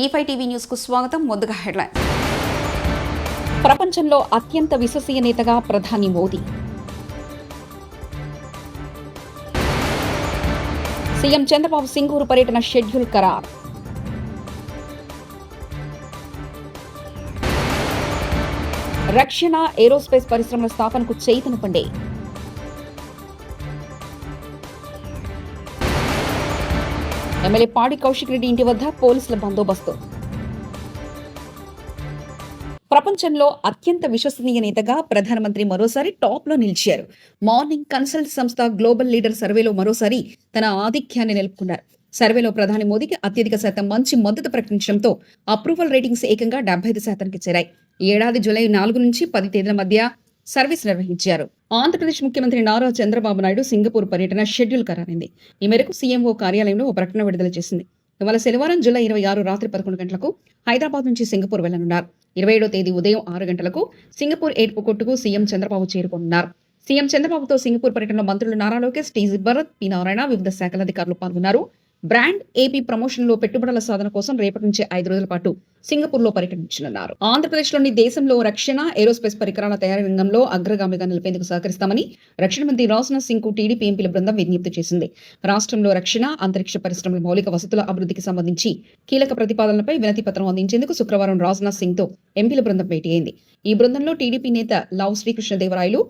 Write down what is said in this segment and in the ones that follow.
E5 TV news కు స్వాగతం. ముందుగా హెడ్లైన్. ప్రపంచంలో అత్యంత విశ్వసనీయ నేతగా ప్రధాని మోదీ. సీఎం చంద్రబాబు సింగూరు పర్యటన షెడ్యూల్ ఖరారు. రక్షణ ఏరోస్పేస్ పరిశ్రమల స్థాపనకు చైతన్య పండే. ఎమ్మెల్యే పాడి కౌశిక్ రెడ్డి ఇంటి వద్ద పోలీసుల బందోబస్తు. ప్రపంచంలో అత్యంత విశ్వసనీయ నేతగా ప్రధానమంత్రి మరోసారి టాప్ లో నిలిచారు. మార్నింగ్ కన్సల్ట్ సంస్థ గ్లోబల్ లీడర్ సర్వేలో మరోసారి తన ఆధిక్యాన్ని నిలుపుకున్నారు. సర్వేలో ప్రధాని మోదీకి అత్యధిక శాతం మంచి మద్దతు ప్రకటించడంతో అప్రూవల్ రేటింగ్స్ ఏకంగా 75%కి చేరాయి. ఈ ఏడాది జూలై 4 నుంచి 10 తేదీల మధ్య సర్వీస్ నిర్వహించారు. ఆంధ్రప్రదేశ్ ముఖ్యమంత్రి నారా చంద్రబాబు నాయుడు సింగపూర్ పర్యటన షెడ్యూల్ ఖరారైంది. ఈ మేరకు సీఎంఓ కార్యాలయంలో ఓ ప్రకటన విడుదల చేసింది. ఇవాళ శనివారం జూలై 26 రాత్రి 11 గంటలకు హైదరాబాద్ నుంచి సింగపూర్ వెళ్లనున్నారు. 27వ తేదీ ఉదయం 6 గంటలకు సింగపూర్ ఎయిర్పోర్టుకు సీఎం చంద్రబాబు చేరుకోనున్నారు. సీఎం చంద్రబాబుతో సింగపూర్ పర్యటనలో మంత్రులు నారా లోకేష్, టీజీ భరత్, పి నారాయణ, వివిధ శాఖల అధికారులు పాల్గొన్నారు. బ్రాండ్ ఏపీ ప్రమోషన్లో పెట్టుబడుల సాధన కోసం రేపటి నుంచి 5 రోజుల పాటు సింగపూర్లో పర్యటించనున్నారు. ఆంధ్రప్రదేశ్లోని దేశంలో రక్షణ ఏరోస్పేస్ పరికరాల తయారీ రంగంలో అగ్రగామిగా నిలిపేందుకు సహకరిస్తామని రక్షణ మంత్రి రాజ్నాథ్ సింగ్ కు టీడీపీ ఎంపీల బృందం విజ్ఞప్తి చేసింది. రాష్ట్రంలో రక్షణ, అంతరిక్ష పరిశ్రమల మౌలిక వసతుల అభివృద్ధికి సంబంధించి కీలక ప్రతిపాదనలపై వినతి పత్రం అందించేందుకు శుక్రవారం రాజ్నాథ్ సింగ్ తో ఎంపీల బృందం భేటీ అయింది. ఈ బృందంలో టీడీపీ నేత లావు శ్రీకృష్ణదేవరాయలు,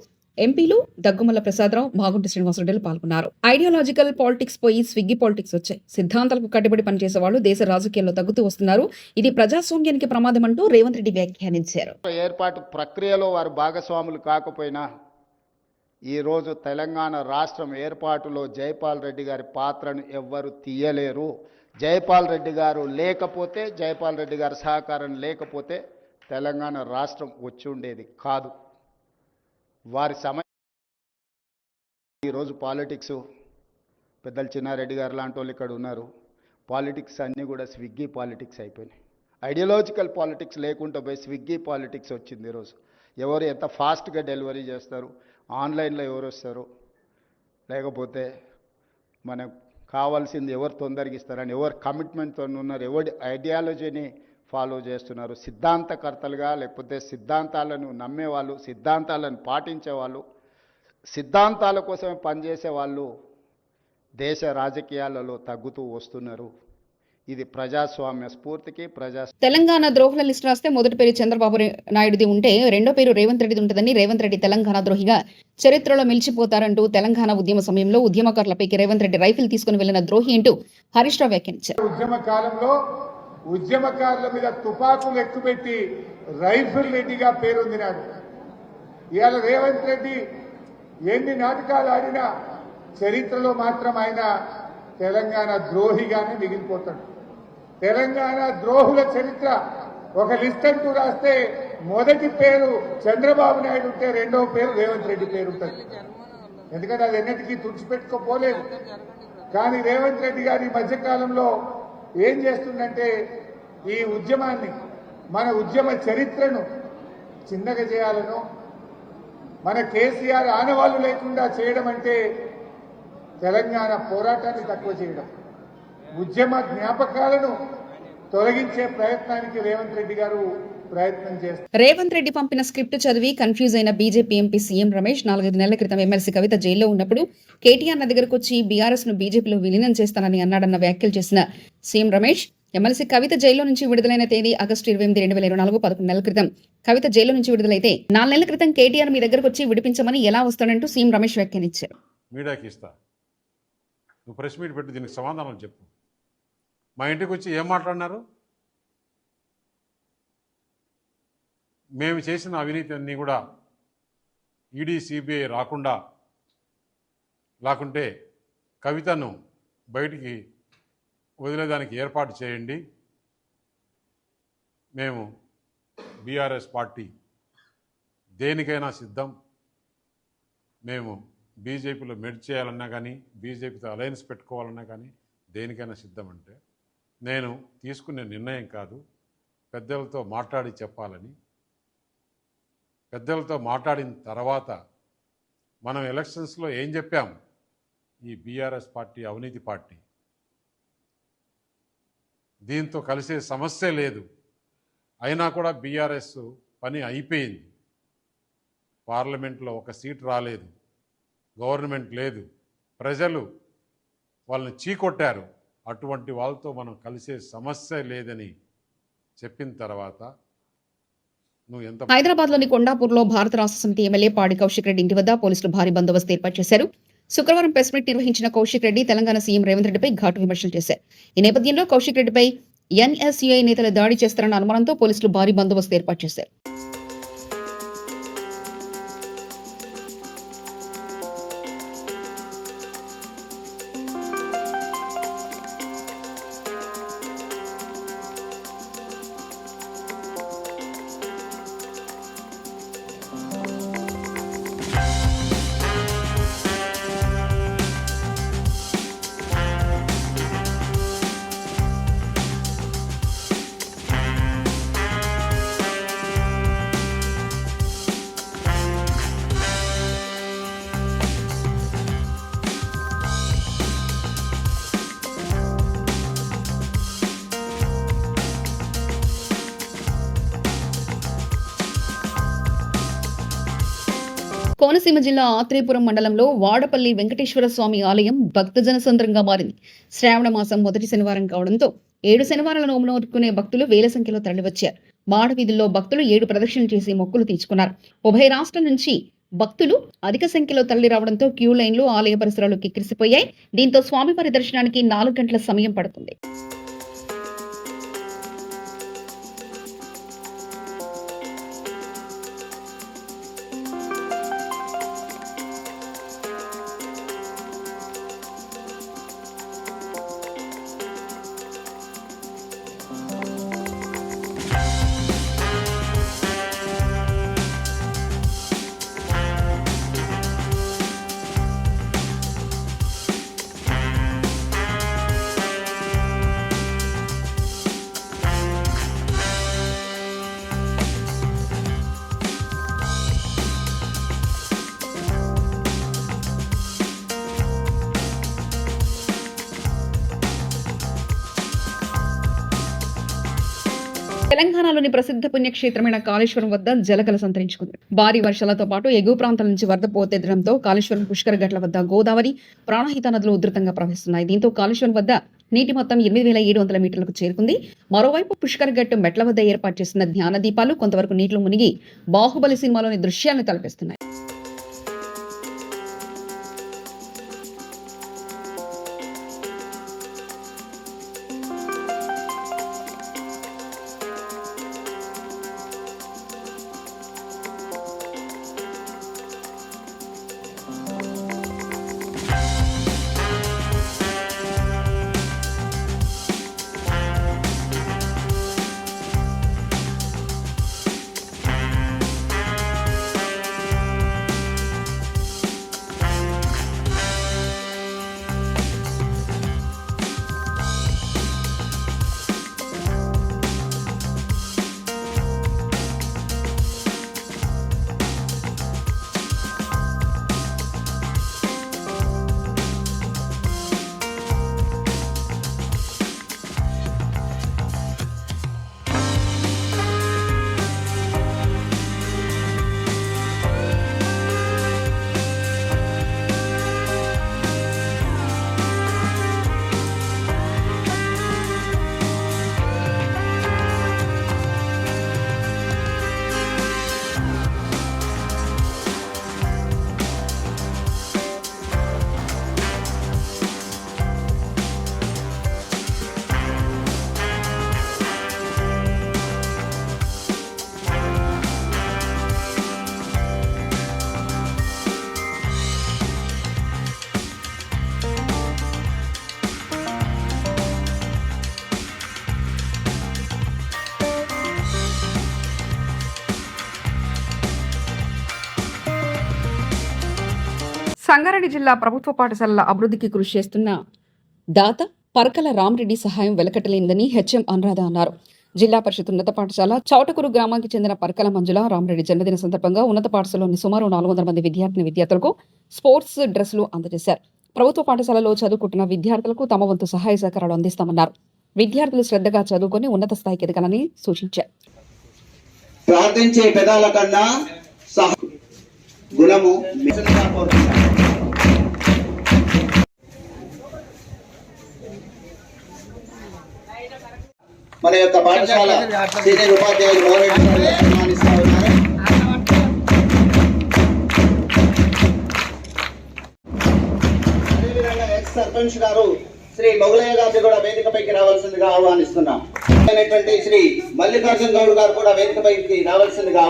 ఎంపీలు దగ్గుమల్ల ప్రసాదరావు, మాగుంటి శ్రీనివాసరెడ్డిలు పాల్గొన్నారు. ఐడియాలజికల్ పాలిటిక్స్ పోయి స్విగ్గీ పాలిటిక్స్ వచ్చాయి. సిద్ధాంతాలకు కట్టుబడి పనిచేసే వాళ్ళు దేశ రాజకీయాల్లో తగ్గుతూ వస్తున్నారు. ఇది ప్రజాస్వామ్యానికి ప్రమాదం అంటూ రేవంత్ రెడ్డి వ్యాఖ్యానించారు. ఏర్పాటు ప్రక్రియలో వారు భాగస్వాములు కాకపోయినా ఈరోజు తెలంగాణ రాష్ట్రం ఏర్పాటులో జైపాల్ రెడ్డి గారి పాత్రను ఎవ్వరు తీయలేరు. జైపాల్ రెడ్డి గారు లేకపోతే, జైపాల్ రెడ్డి గారి సహకారం లేకపోతే తెలంగాణ రాష్ట్రం వచ్చి ఉండేది కాదు. వారి సమయం ఈరోజు పాలిటిక్స్ పెద్దలు చిన్నారెడ్డి గారు లాంటి వాళ్ళు ఇక్కడ ఉన్నారు. పాలిటిక్స్ అన్నీ కూడా స్విగ్గీ పాలిటిక్స్ అయిపోయినాయి. ఐడియాలజికల్ పాలిటిక్స్ లేకుండా పోయి స్విగ్గీ పాలిటిక్స్ వచ్చింది. ఈరోజు ఎవరు ఎంత ఫాస్ట్గా డెలివరీ చేస్తారు, ఆన్లైన్లో ఎవరు వస్తారు, లేకపోతే మనకు కావాల్సింది ఎవరు తొందరగా ఇస్తారని ఎవరు కమిట్మెంట్తో ఉన్నారు, ఎవరి ఐడియాలజీని ఫాలో చేస్తున్నారు, సిద్ధాంతకర్తలుగా లేకపోతే సిద్ధాంతాలను నమ్మేవాళ్ళు, సిద్ధాంతాలను పాటించేవాళ్ళు, సిద్ధాంతాల కోసమే పనిచేసే వాళ్ళు దేశ రాజకీయాలలో తగ్గుతూ వస్తున్నారు. ఇది ప్రజాస్వామ్య స్ఫూర్తికి తెలంగాణ ద్రోహుల లిస్టు రాస్తే మొదటి పేరు చంద్రబాబు నాయుడుది ఉంటే రెండో పేరు రేవంత్ రెడ్డిది ఉంటుందని, రేవంత్ రెడ్డి తెలంగాణ ద్రోహిగా చరిత్రలో మిలిచిపోతారంటూ తెలంగాణ ఉద్యమ సమయంలో ఉద్యమకారులపైకి రేవంత్ రెడ్డి రైఫిల్ తీసుకుని వెళ్లిన ద్రోహి అంటూ హరీష్ రావు వ్యాఖ్యానించారు. ఉద్యమ కాలంలో ఉద్యమకారుల మీద తుపాకులు ఎక్కుపెట్టి రైఫిల్ రెడ్డిగా పేరొందినాడు. ఇవాళ రేవంత్ రెడ్డి ఎన్ని నాటకాలు ఆడినా చరిత్రలో మాత్రం ఆయన తెలంగాణ ద్రోహిగానే మిగిలిపోతాడు. తెలంగాణ ద్రోహుల చరిత్ర ఒక లిస్ట్ అంటూ రాస్తే మొదటి పేరు చంద్రబాబు నాయుడు ఉంటే రెండవ పేరు రేవంత్ రెడ్డి పేరు ఉంటుంది. ఎందుకంటే అది ఎన్నిటికీ తుడిచిపెట్టుకోపోలేదు. కానీ రేవంత్ రెడ్డి గారి మధ్యకాలంలో ఏం చేస్తుందంటే ఈ ఉద్యమాన్ని, మన ఉద్యమ చరిత్రను చిన్నగా చేయాలను, మన కేసీఆర్ ఆనవాళ్లు లేకుండా చేయడం అంటే తెలంగాణ పోరాటాన్ని తక్కువ చేయడం, ఉద్యమ జ్ఞాపకాలను తొలగించే ప్రయత్నానికి రేవంత్ రెడ్డి గారు ప్రయత్నం చేస్తారు. రేవంత్ రెడ్డి పంపిన స్క్రిప్ట్ చదివి కన్ఫ్యూజ్ అయిన బీజేపీ ఎంపీ సీఎం రమేష్ 4-5 నెలల క్రితం ఎమ్మెల్సీ కవిత జైల్లో ఉన్నప్పుడు కేటీఆర్ నా దగ్గరకు వచ్చి బీఆర్ఎస్ ను బీజేపీలో విలీనం చేస్తానని అన్నాడన్న వ్యాఖ్యలు చేసిన సీఎం రమేష్, ఎమ్మెల్సీ కవిత జైల్లో నుంచి విడుదలైన తేదీ ఆగస్టు 28, 2024, 11 నెలల క్రితం కవిత జైల్లో నుంచి విడుదలైతే 4 నెలల క్రితం కేటీఆర్ మీ దగ్గరకు వచ్చి విడిపించమని ఎలా వస్తాడంటూ సీఎం రమేష్ వ్యాఖ్యానించారు. మీడియాకి ఇస్తా, నువ్వు ప్రెస్ మీట్ పెట్టి దీనికి సమాధానం చెప్పు. మా ఇంటికి వచ్చి ఏం మాట్లాడినారు? మేము చేసిన అవినీతి అన్నీ కూడా ఈడీ, సిబిఐ లేకుంటే కవితను బయటికి వదిలేదానికి ఏర్పాటు చేయండి. మేము బీఆర్ఎస్ పార్టీ దేనికైనా సిద్ధం. మేము బీజేపీలో మెర్జ్ చేయాలన్నా కానీ, బీజేపీతో అలయన్స్ పెట్టుకోవాలన్నా కానీ దేనికైనా సిద్ధం. అంటే నేను తీసుకునే నిర్ణయం కాదు, పెద్దలతో మాట్లాడి చెప్పాలని. పెద్దలతో మాట్లాడిన తర్వాత మనం ఎలక్షన్స్లో ఏం చెప్పాము? ఈ బీఆర్ఎస్ పార్టీ అవినీతి పార్టీ, దీంతో కలిసే సమస్య లేదు. అయినా కూడా బీఆర్ఎస్ పని అయిపోయింది. పార్లమెంట్లో ఒక సీట్ రాలేదు, గవర్నమెంట్ లేదు, ప్రజలు వాళ్ళని చీకొట్టారు. అటువంటి వాళ్ళతో మనం కలిసే సమస్య లేదని చెప్పిన తర్వాత నువ్వు ఎంత హైదరాబాద్లోని కొండాపూర్లో భారత రాష్ట్ర సమితి ఎమ్మెల్యే పాడి కౌశిక్ రెడ్డి ఇంటి వద్ద పోలీసులు భారీ బందోబస్తు ఏర్పాటు చేశారు. శుక్రవారం ప్రెస్ మీట్ నిర్వహించిన కౌశిక్ రెడ్డి తెలంగాణ సీఎం రేవంత్ రెడ్డిపై ఘాటు విమర్శలు చేశారు. ఈ నేపథ్యంలో కౌశిక్ రెడ్డిపై ఎన్ఎస్యుఐ నేతలు దాడి చేస్తారన్న అనుమానంతో పోలీసులు భారీ బందోబస్తు ఏర్పాటు చేశారు. కోనసీమ జిల్లా ఆత్రేయపురం మండలంలో వాడపల్లి వెంకటేశ్వర స్వామి ఆలయం భక్తజన సంద్రంగా మారింది. శ్రావణ మాసం మొదటి శనివారం కావడంతో 7 శనివారాల నోము నోరుకునే భక్తులు వేల సంఖ్యలో తరలివచ్చారు. మాడవీధుల్లో భక్తులు 7 ప్రదక్షిణలు చేసి మొక్కులు తీర్చుకున్నారు. ఉభయ రాష్ట్రాల నుంచి భక్తులు అధిక సంఖ్యలో తరలి రావడంతో క్యూ లైన్లు ఆలయ పరిసరాలు కిక్కిరిసిపోయాయి. దీంతో స్వామివారి దర్శనానికి 4 గంటల సమయం పడుతుంది. తెలంగాణలోని ప్రసిద్ధ పుణ్యక్షేత్రమైన కాళేశ్వరం వద్ద జలకల సంతరించుకుంది. భారీ వర్షాలతో పాటు ఎగువ ప్రాంతాల నుంచి వరద పోతెత్తడంతో కాళేశ్వరం పుష్కర ఘట్ల వద్ద గోదావరి, ప్రాణహిత నదులు ఉధృతంగా ప్రవహిస్తున్నాయి. దీంతో కాళేశ్వరం వద్ద నీటి మొత్తం 8,700 మీటర్లకు చేరుకుంది. మరోవైపు పుష్కర్ ఘట్ మెట్ల వద్ద ఏర్పాటు చేసిన ధ్యాన దీపాలు కొంతవరకు నీటిలో మునిగి బాహుబలి సినిమాలోని దృశ్యాలను తలపిస్తున్నాయి. సంగారెడ్డి జిల్లా ప్రభుత్వ పాఠశాలల అభివృద్ధికి కృషి చేస్తున్న దాత పరకల రామరెడ్డి సహాయం వెలకట్టలేనిదని హెచ్ఎం అనురాధ అన్నారు. జిల్లా పరిషత్ ఉన్నత పాఠశాల చౌటకూరు గ్రామానికి చెందిన పరకల మంజుల రామరెడ్డి జన్మదిన సందర్భంగా ఉన్నత పాఠశాలలోని సుమారు 400 మంది విద్యార్థులకు స్పోర్ట్స్ డ్రెస్సులు అందజేశారు. ప్రభుత్వ పాఠశాలలో చదువుకుంటున్న విద్యార్థులకు తమ వంతు సహాయ సహకారాలు అందిస్తామన్నారు. విద్యార్థులు శ్రద్ధగా చదువుకొని ఉన్నత స్థాయికి ఎదగాలని సూచించారు. ప్రార్థించే పెదాల కన్నా గుణము మిషన్గా కోరుతున్నాం. మన యొక్క పాఠశాల సీనియర్ ఉపాధ్యాయులు సన్మానిస్తా ఉన్నారు. అదేవిధంగా ఎక్స్ సర్పంచ్ గారు శ్రీ మొగలయ్య గారిని కూడా వేదికపైకి రావాల్సిందిగా ఆహ్వానిస్తున్నాం. శ్రీ మల్లికార్జున గౌడ్ గారు కూడా వేదికపైకి రావాల్సిందిగా.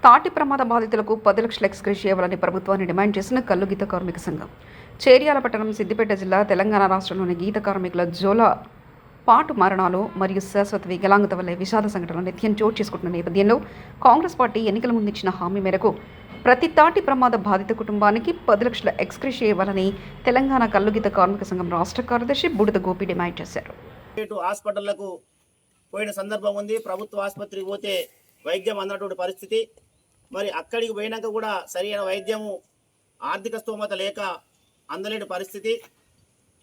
తాటి ప్రమాద బాధితులకు 10 లక్షల ఎక్స్గ్రేషియా ఇవ్వాలని ప్రభుత్వాన్ని డిమాండ్ చేసిన కల్లు గీత కార్మిక సంఘం. చేర్యాల పట్టణం, సిద్దిపేట జిల్లా, తెలంగాణ రాష్ట్రంలోని గీత కార్మికుల జోల పాటు మరణాలు మరియు శాశ్వత వికలాంగత వల్లే విషాద సంఘటనలు నిత్యం చోటు చేసుకుంటున్న నేపథ్యంలో కాంగ్రెస్ పార్టీ ఎన్నికల ముందు ఇచ్చిన హామీ మేరకు ప్రతి తాటి ప్రమాద బాధిత కుటుంబానికి 10 లక్షల ఎక్స్గ్రేషియా ఇవ్వాలని తెలంగాణ కల్లుగీత కార్మిక సంఘం రాష్ట్ర కార్యదర్శి బూడిద గోపి డిమాండ్ చేశారు. హాస్పిటళ్లకు పోయిన సందర్భం ఉంది. ప్రభుత్వ ఆసుపత్రికి పోతే వైద్యం అందనటువంటి పరిస్థితి. మరి అక్కడికి పోయినాక కూడా సరైన వైద్యము ఆర్థిక స్తోమత లేక అందలేని పరిస్థితి.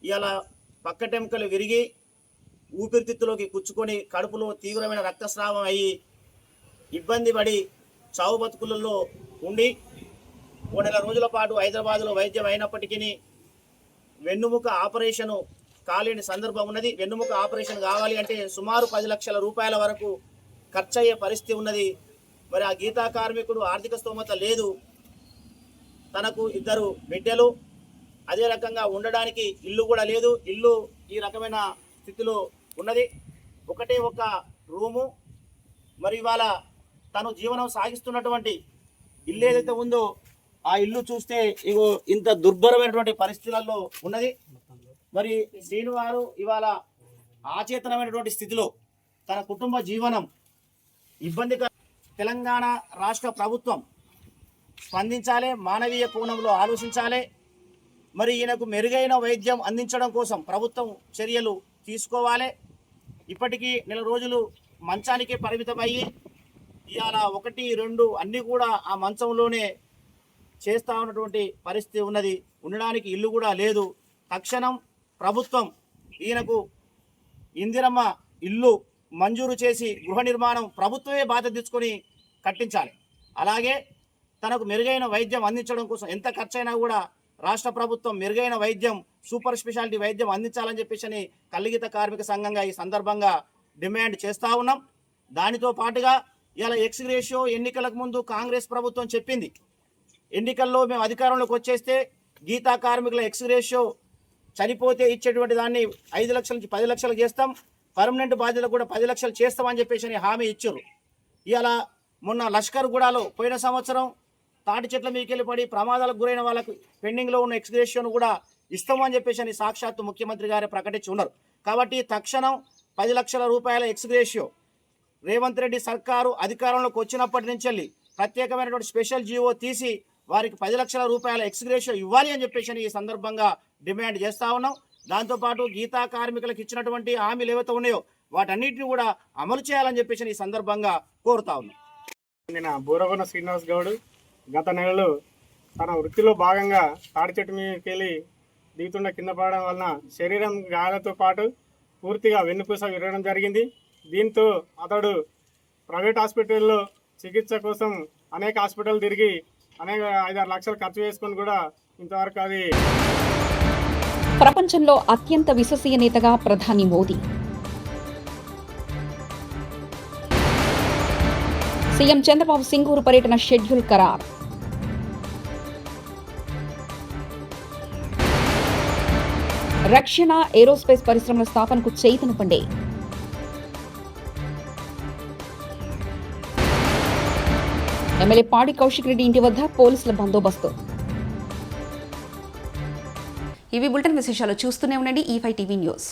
ఇవాళ పక్కటెముకలు విరిగి ఊపిరితిత్తులోకి కుచ్చుకొని కడుపులో తీవ్రమైన రక్తస్రావం అయ్యి ఇబ్బంది పడి చావు బతుకులలో ఉండి 1 నెల రోజుల పాటు హైదరాబాద్లో వైద్యం అయినప్పటికీ వెన్నుముక ఆపరేషను కాలేని సందర్భం ఉన్నది. వెన్నుముక ఆపరేషన్ కావాలి అంటే సుమారు 10 లక్షల రూపాయల వరకు ఖర్చు అయ్యే పరిస్థితి ఉన్నది. మరి ఆ గీతా కార్మికుడు ఆర్థిక స్తోమత లేదు. తనకు 2 బిడ్డలు, అదే రకంగా ఉండడానికి ఇల్లు కూడా లేదు. ఇల్లు ఈ రకమైన స్థితిలో ఉన్నది. ఒకటే ఒక రూము. మరి ఇవాళ తను జీవనం సాగిస్తున్నటువంటి ఇల్లు ఏదైతే ఉందో ఆ ఇల్లు చూస్తే ఇగో ఇంత దుర్భరమైనటువంటి పరిస్థితులలో ఉన్నది. మరి శ్రీనివారు ఇవాళ ఆచేతనమైనటువంటి స్థితిలో తన కుటుంబ జీవనం ఇబ్బందికర. తెలంగాణ రాష్ట్ర ప్రభుత్వం స్పందించాలి, మానవీయ కోణంలో ఆలోచించాలి. మరి ఈయనకు మెరుగైన వైద్యం అందించడం కోసం ప్రభుత్వం చర్యలు తీసుకోవాలి. ఇప్పటికీ 1 నెల రోజులు మంచానికే పరిమితమయ్యి ఇవాళ 1, 2 అన్నీ కూడా ఆ మంచంలోనే చేస్తూ ఉన్నటువంటి పరిస్థితి ఉన్నది. ఉండడానికి ఇల్లు కూడా లేదు. తక్షణం ప్రభుత్వం ఈయనకు ఇందిరమ్మ ఇల్లు మంజూరు చేసి గృహ నిర్మాణం ప్రభుత్వమే బాధ్యత తీసుకొని కట్టించాలి. అలాగే తనకు మెరుగైన వైద్యం అందించడం కోసం ఎంత ఖర్చైనా కూడా రాష్ట్ర ప్రభుత్వం మెరుగైన వైద్యం, సూపర్ స్పెషాలిటీ వైద్యం అందించాలని చెప్పేసి కల్లుగీత కార్మిక సంఘంగా ఈ సందర్భంగా డిమాండ్ చేస్తూ ఉన్నాం. దానితో పాటుగా ఇలా ఎక్స్ రేషియో ఎన్నికలకు ముందు కాంగ్రెస్ ప్రభుత్వం చెప్పింది, ఎన్నికల్లో మేము అధికారంలోకి వచ్చేస్తే గీతా కార్మికుల ఎక్స్ రేషియో చనిపోతే ఇచ్చేటువంటి దాన్ని 5 లక్షల నుంచి 10 లక్షలు చేస్తాం, పర్మనెంట్ బాధ్యతలు కూడా 10 లక్షలు చేస్తామని చెప్పేసి హామీ ఇచ్చారు. ఇలా మొన్న లష్కర్గూడలో పోయిన సంవత్సరం తాటి చెట్ల మీదకెళ్ళి పడి ప్రమాదాలకు గురైన వాళ్ళకు పెండింగ్లో ఉన్న ఎక్స్ రేషియోను కూడా ఇస్తామని చెప్పేసి సాక్షాత్తు ముఖ్యమంత్రి గారే ప్రకటించి ఉన్నారు. కాబట్టి తక్షణం 10 లక్షల రూపాయల ఎక్స్ రేషియో రేవంత్ రెడ్డి సర్కారు అధికారంలోకి వచ్చినప్పటి నుంచి వెళ్ళి ప్రత్యేకమైనటువంటి స్పెషల్ జీవో తీసి వారికి 10 లక్షల రూపాయల ఎక్స్ రేషియో ఇవ్వాలి అని చెప్పేసి ఈ సందర్భంగా డిమాండ్ చేస్తూ ఉన్నాం. దాంతోపాటు గీతా కార్మికులకు ఇచ్చినటువంటి హామీలు ఏవైతే ఉన్నాయో వాటన్నిటిని కూడా అమలు చేయాలని చెప్పేసి ఈ సందర్భంగా కోరుతా ఉన్నాం. నిన్న బూరగొండ శ్రీనివాస్ గౌడ్ గత నెలలో తన వృత్తిలో భాగంగా తాడి చెట్టు మీదకి వెళ్ళి దిగుతుండ కింద పడడం వలన శరీరం గాయాలతో పాటు పూర్తిగా వెన్నుపూస విరగడం జరిగింది. దీంతో అతడు ప్రైవేట్ హాస్పిటల్లో చికిత్స కోసం అనేక హాస్పిటల్ తిరిగి అనేక 5-6 లక్షలు ఖర్చు చేసుకొని కూడా ఇంతవరకు అది. ప్రపంచంలో అత్యంత విశ్వసనీయ నేతగా ప్రధాని మోదీ. సీఎం చంద్రబాబు సింగూరు పర్యటన షెడ్యూల్ ఖరారు. రక్షణ, ఏరోస్పేస్ పరిశ్రమల స్థాపనకు చైతన్య పండే. ఎమ్మెల్యే పాడి కౌశిక్ రెడ్డి ఇంటి వద్ద పోలీసుల బందోబస్తు. ఇవి బులెటిన్ విశేషాలు. చూస్తూనే ఉండండి E5 టీవీ న్యూస్.